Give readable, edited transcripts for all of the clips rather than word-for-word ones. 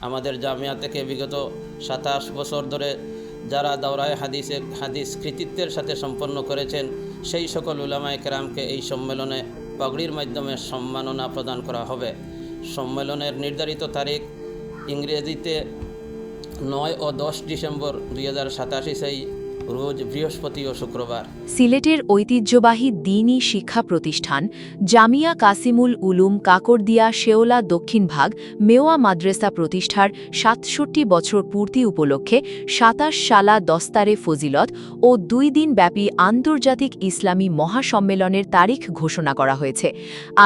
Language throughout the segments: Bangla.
আমাদের জামিয়া থেকে বিগত 27 বছর ধরে যারা দাওরায়ে হাদিস কৃতিত্বের সাথে সম্পন্ন করেছেন সেই সকল উলামায়ে কেরামকে এই সম্মেলনে পাগড়ির মাধ্যমে সম্মাননা প্রদান করা হবে। সম্মেলনের নির্ধারিত তারিখ ইংরেজিতে 9 ও 10 ডিসেম্বর 2027 রোজ বৃহস্পতি ও শুক্রবার। সিলেটের ঐতিহ্যবাহী দ্বীনী শিক্ষা প্রতিষ্ঠান জামিয়া কাসিমুল উলুম কাকরদিয়া শেওলা দক্ষিণ ভাগ মেওয়া মাদ্রাসা প্রতিষ্ঠার ৬৭ বছর পূর্তি উপলক্ষে ২৭ শালা দস্তারে ফজিলত ও ২ দিন ব্যাপী আন্তর্জাতিক ইসলামী মহাসম্মেলনের তারিখ ঘোষণা করা হয়েছে।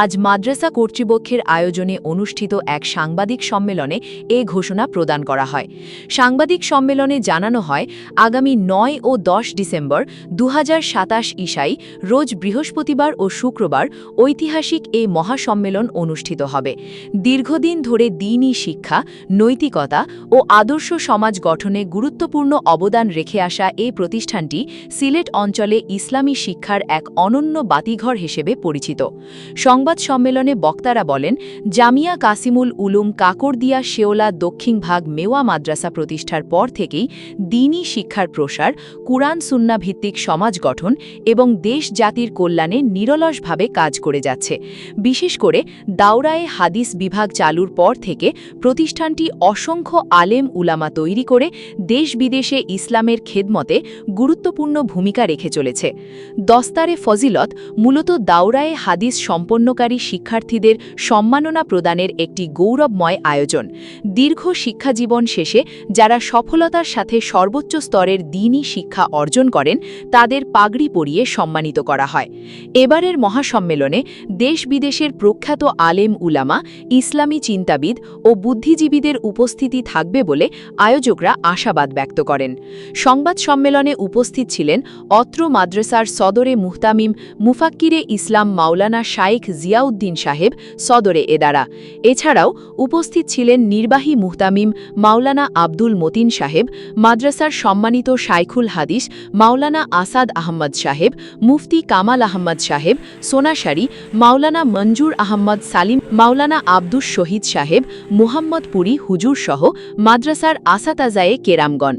আজ মাদ্রাসা কর্তৃপক্ষের আয়োজনে অনুষ্ঠিত এক সাংবাদিক সম্মেলনে এ ঘোষণা প্রদান করা হয়। সাংবাদিক সম্মেলনে জানানো হয়, আগামী ৯ ও ১০ ডিসেম্বর ২০২৭ ঈশাই রোজ বৃহস্পতিবার ও শুক্রবার ঐতিহাসিক এই মহাসম্মেলন অনুষ্ঠিত হবে। দীর্ঘদিন ধরে দ্বীনী শিক্ষা, নৈতিকতা ও আদর্শ সমাজ গঠনে গুরুত্বপূর্ণ অবদান রেখে আসা এই প্রতিষ্ঠানটি সিলেট অঞ্চলে ইসলামী শিক্ষার এক অনন্য বাতিঘর হিসেবে পরিচিত। সংবাদ সম্মেলনে বক্তারা বলেন, জামিয়া কাসিমুল উলুম কাকরদিয়া শেওলা দক্ষিণ ভাগ মেওয়া মাদ্রাসা প্রতিষ্ঠার পর থেকেই দ্বীনী শিক্ষার প্রসার, কুরআন সুন্নাহ ভিত্তিক সমাজ গঠন এবং দেশ জাতির কল্যাণে নিরলসভাবে কাজ করে যাচ্ছে। বিশেষ করে দাওরায়ে হাদিস বিভাগ চালুর পর থেকে প্রতিষ্ঠানটি অসংখ্য আলেম উলামা তৈরি করে দেশ বিদেশে ইসলামের খেদমতে গুরুত্বপূর্ণ ভূমিকা রেখে চলেছে। দস্তারে ফজিলত মূলত দাওরায়ে হাদিস সম্পন্নকারী শিক্ষার্থীদের সম্মাননা প্রদানের একটি গৌরবময় আয়োজন। দীর্ঘ শিক্ষাজীবন শেষে যারা সফলতার সাথে সর্বোচ্চ স্তরের দ্বীনী শিক্ষা অর্জন করেন তাদের পাগড়ি পরিয়ে সম্মানিত করা হয়। এবারের মহাসম্মেলনে দেশ বিদেশের প্রখ্যাত আলেম উলামা, ইসলামী চিন্তাবিদ ও বুদ্ধিজীবীদের উপস্থিতি থাকবে বলে আয়োজকরা আশাবাদ ব্যক্ত করেন। সংবাদ সম্মেলনে উপস্থিত ছিলেন অত্র মাদ্রাসার সদরে মুহতামিম মুফাক্কিরে ইসলাম মাওলানা শাইখ জিয়াউদ্দিন সাহেব, সদরে এদারা। এছাড়াও উপস্থিত ছিলেন নির্বাহী মুহতামিম মাওলানা আব্দুল মতিন সাহেব, মাদ্রাসার সম্মানিত শাইখুল হাদিস মাওলানা আসাদ আহমদ সাহেব, মুফতি কামাল আহমদ সাহেব, সোনাশারি মাওলানা মঞ্জুর আহমদ সালিম, মাওলানা আব্দুস শহীদ সাহেব, মুহাম্মদপুরি হুজুর সহ মাদ্রাসার আসাতাজায়ে কেরামগণ।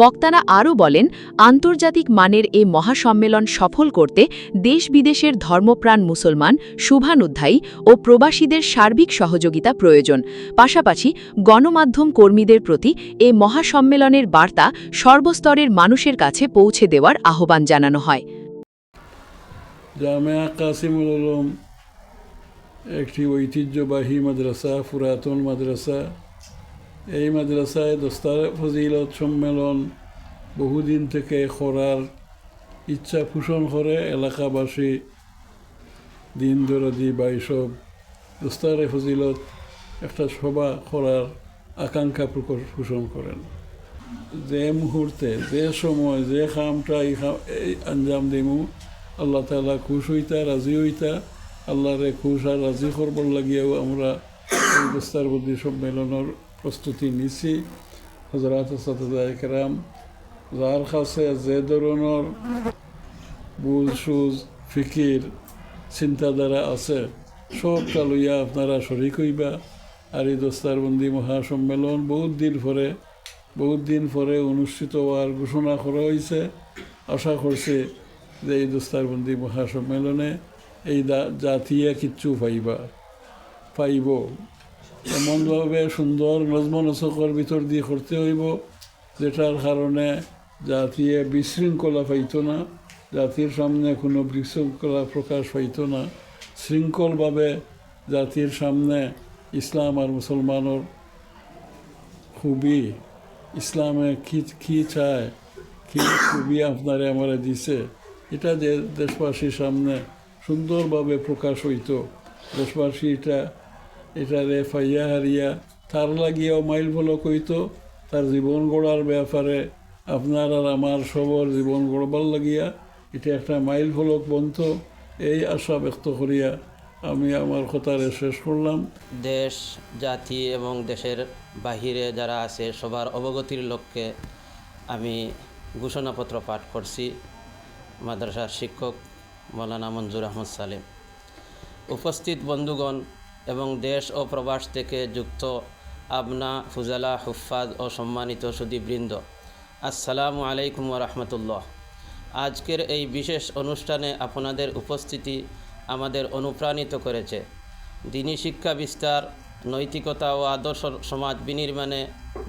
বক্তারা আরও বলেন, আন্তর্জাতিক মানের এ মহাসম্মেলন সফল করতে দেশ বিদেশের ধর্মপ্রাণ মুসলমান, শুভানুধ্যায়ী ও প্রবাসীদের সার্বিক সহযোগিতা প্রয়োজন। পাশাপাশি গণমাধ্যম কর্মীদের প্রতি এ মহাসম্মেলনের বার্তা সর্বস্তরের মানুষের কাছে পৌঁছে দেওয়ার আহ্বান জানানো হয়। জামিয়া কাসিমুল উলুম একটি ঐতিহ্যবাহী মাদ্রাসা, পুরাতন মাদ্রাসা। এই মাদ্রাসায় দস্তারে ফজিলত সম্মেলন বহুদিন থেকে করার ইচ্ছা পোষণ করে এলাকাবাসী দিন দরদি বা এইসব দস্তারে ফজিলত একটা সভা করার আকাঙ্ক্ষা পোষণ করেন। যে মুহূর্তে, যে সময়, যে কামটা এই আঞ্জাম দিমু, আল্লাহ তাআলা খুশ হইতা, রাজি হইতা, আল্লাহরে খুশ আর রাজি করবার লাগিয়াও আমরা এই দস্তারবন্দি সম্মেলনের প্রস্তুতি নিছি। হযরত সাদাত কেরাম যার কাছে যে ধরনের বুঝ সুজ ফিকির চিন্তাধারা আছে সবটা লইয়া আপনারা শরিক হইবা। আর এই দস্তারবন্দি মহাসম্মেলন বহুত দিন পরে অনুষ্ঠিত হওয়ার ঘোষণা করা হয়েছে। আশা করছে যে এই দস্তারবন্দি মহাসম্মেলনে এই জাতীয় কিচ্ছু পাইব এমনভাবে সুন্দর নজম নসকের ভিতর দিয়ে করতে হইব যেটার কারণে জাতীয় বিশৃঙ্খলা পাইত না, জাতির সামনে কোনো বিশৃঙ্খলা প্রকাশ পাইত না। শৃঙ্খলভাবে জাতির সামনে ইসলাম আর মুসলমানের খুবই, ইসলামে কি চায়, কি খুবই আপনারে আমারে দিছে, এটা যে দেশবাসীর সামনে সুন্দরভাবে প্রকাশ হইত, দেশবাসী এটারে ফাইয়া হারিয়া তার লাগিয়াও মাইল ফলক হইত, তার জীবন গড়ার ব্যাপারে আপনার আর আমার সবর জীবন গড়বার লাগিয়া এটা একটা মাইল ফলক বন্ত। এই আশা ব্যক্ত করিয়া আমি আমার কথারে শেষ করলাম। দেশ, জাতি এবং দেশের বাহিরে যারা আছে সবার অবগতির লক্ষ্যে আমি ঘোষণাপত্র পাঠ করছি। মাদ্রাসার শিক্ষক মাওলানা মঞ্জুর আহমদ সালিম। উপস্থিত বন্ধুগণ এবং দেশ ও প্রবাস থেকে যুক্ত আবনা, ফুজালা, হুফাজ ও সম্মানিত সুধীবৃন্দ, আসসালামু আলাইকুম ওয়া রাহমাতুল্লাহ। আজকের এই বিশেষ অনুষ্ঠানে আপনাদের উপস্থিতি আমাদের অনুপ্রাণিত করেছে। দ্বীনি শিক্ষা বিস্তার, নৈতিকতা ও আদর্শ সমাজ বিনির্মাণে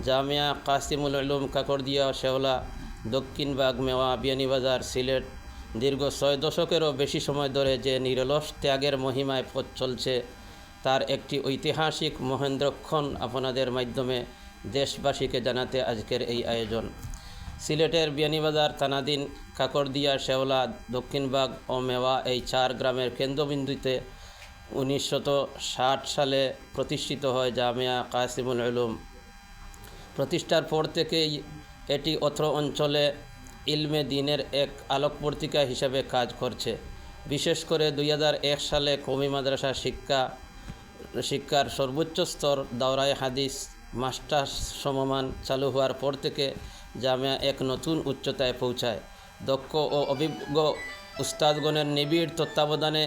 জামিয়া কাসিমুল উলুম কাকরদিয়া শেওলা, দক্ষিণবাগ, মেওয়া, বিয়ানীবাজার, সিলেট দীর্ঘ 6 দশকেরও বেশি সময় ধরে যে নিরলস ত্যাগের মহিমায় পথ চলছে, তার একটি ঐতিহাসিক মহেন্দ্রক্ষণ আপনাদের মাধ্যমে দেশবাসীকে জানাতে আজকের এই আয়োজন। সিলেটের বিয়ানীবাজার, তানাদিন, কাকরদিয়া, শেওলা, দক্ষিণবাগ ও মেওয়া এই 4 গ্রামের কেন্দ্রবিন্দুতে 1960 সালে প্রতিষ্ঠিত হয় জামিয়া কাসিমুল উলুম। প্রতিষ্ঠার পর থেকেই এটি অত্র অঞ্চলে ইলমে দ্বীনের এক আলোকবর্তিকা হিসেবে কাজ করছে। বিশেষ করে 2001 সালে কওমি মাদ্রাসা শিক্ষার সর্বোচ্চ স্তর দাওরায়ে হাদিস মাস্টার্স সমমান চালু হওয়ার পর থেকে জামিয়া এক নতুন উচ্চতায় পৌঁছায়। দক্ষ ও অভিজ্ঞ উস্তাদগণের নিবিড় তত্ত্বাবধানে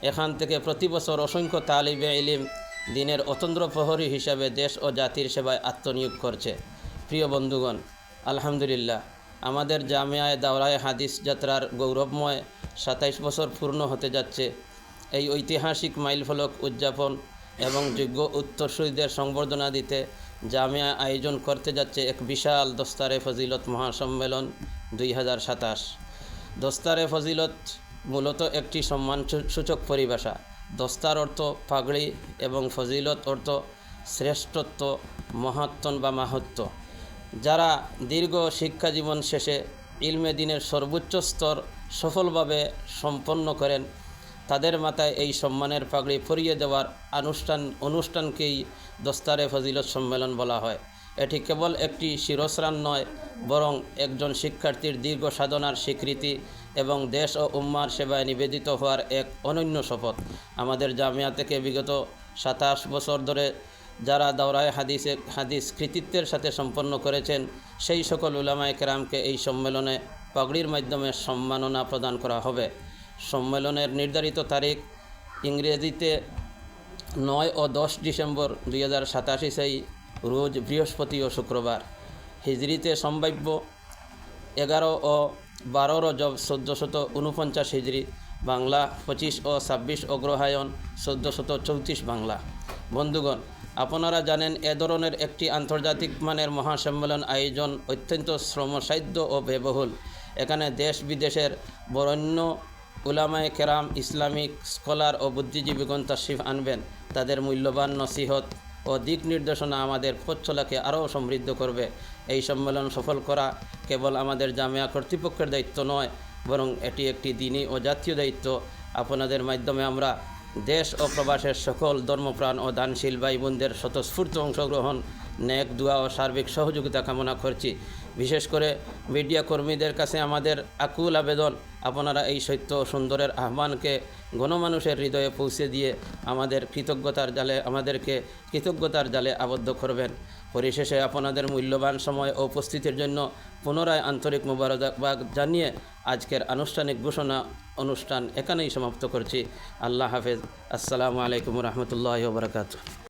এখান থেকে প্রতি বছর অসংখ্য তালিবে ইলিম দ্বীনের অতন্দ্র প্রহরী হিসাবে দেশ ও জাতির সেবায় আত্মনিয়োগ করছে। প্রিয় বন্ধুগণ, আলহামদুলিল্লাহ, আমাদের জামিয়ায় দাওরায়ে হাদিস যাত্রার গৌরবময় 27 বছর পূর্ণ হতে যাচ্ছে। এই ঐতিহাসিক মাইলফলক উদযাপন এবং যোগ্য উত্তরসূরিদের সংবর্ধনা দিতে জামিয়া আয়োজন করতে যাচ্ছে এক বিশাল দস্তারে ফজিলত মহাসম্মেলন 2027। দস্তারে ফজিলত মূলত একটি সম্মানসূচক পরিভাষা। দস্তার অর্থ পাগড়ি এবং ফজিলত অর্থ শ্রেষ্ঠত্ব, মহাত্মন বা মাহাত্ম্য। যারা দীর্ঘ শিক্ষা জীবন শেষে ইলমে দ্বীনের সর্বোচ্চ স্তর সফলভাবে সম্পন্ন করেন, তাদের মাথায় এই সম্মানের পাগড়ি পরিয়ে দেওয়ার অনুষ্ঠানকেই দস্তারে ফজিলত সম্মেলন বলা হয়। এটি কেবল একটি শিরস্ত্রাণ নয়, বরং একজন শিক্ষার্থীর দীর্ঘ সাধনার স্বীকৃতি এবং দেশ ও উম্মার সেবায় নিবেদিত হওয়ার এক অনন্য শপথ। আমাদের জামিয়া থেকে বিগত 27 বছর ধরে যারা দাওরায়ে হাদিস কৃতিত্বের সাথে সম্পন্ন করেছেন, সেই সকল উলামায়ে কেরামকে এই সম্মেলনে পাগড়ির মাধ্যমে সম্মাননা প্রদান করা হবে। সম্মেলনের নির্ধারিত তারিখ ইংরেজিতে 9 ও 10 ডিসেম্বর 2087 রোজ বৃহস্পতি ও শুক্রবার। হিজরিতে সম্ভাব্য 11 ও 12 রজব 1449 হিজরি বাংলা, 25 ও 26 অগ্রহায়ণ 1434 বাংলা। বন্ধুগণ, আপনারা জানেন এ ধরনের একটি আন্তর্জাতিক মানের মহাসম্মেলন আয়োজন অত্যন্ত শ্রমসাধ্য ও ব্যয়বহুল। এখানে দেশ বিদেশের বরেণ্য উলামায়ে কেরাম, ইসলামিক স্কলার ও বুদ্ধিজীবীগণ তাশরিফ আনবেন। তাদের মূল্যবান নসিহত ও দিক নির্দেশনা আমাদের পথ চলাকে আরও সমৃদ্ধ করবে। এই সম্মেলন সফল করা কেবল আমাদের জামিয়া কর্তৃপক্ষের দায়িত্ব নয়, বরং এটি একটি দ্বীনি ও জাতীয় দায়িত্ব। আপনাদের মাধ্যমে আমরা দেশ ও প্রবাসের সকল ধর্মপ্রাণ ও দানশীল ভাই বোনদের স্বতঃস্ফূর্ত অংশগ্রহণ, নেক দোয়া ও সার্বিক সহযোগিতা কামনা করছি। বিশেষ করে মিডিয়া কর্মীদের কাছে আমাদের আকুল আবেদন, আপনারা এই সত্য ও সুন্দরের আহ্বানকে গণমানুষের হৃদয়ে পৌঁছে দিয়ে আমাদেরকে কৃতজ্ঞতার জালে আবদ্ধ করবেন। পরিশেষে আপনাদের মূল্যবান সময় ও উপস্থিতির জন্য পুনরায় আন্তরিক মোবারকবাদ জানিয়ে আজকের আনুষ্ঠানিক ঘোষণা অনুষ্ঠান এখানেই সমাপ্ত করছি। আল্লাহ হাফেজ। আসসালামু আলাইকুম রহমতুল্লাহি ওয়া বারাকাতুহু।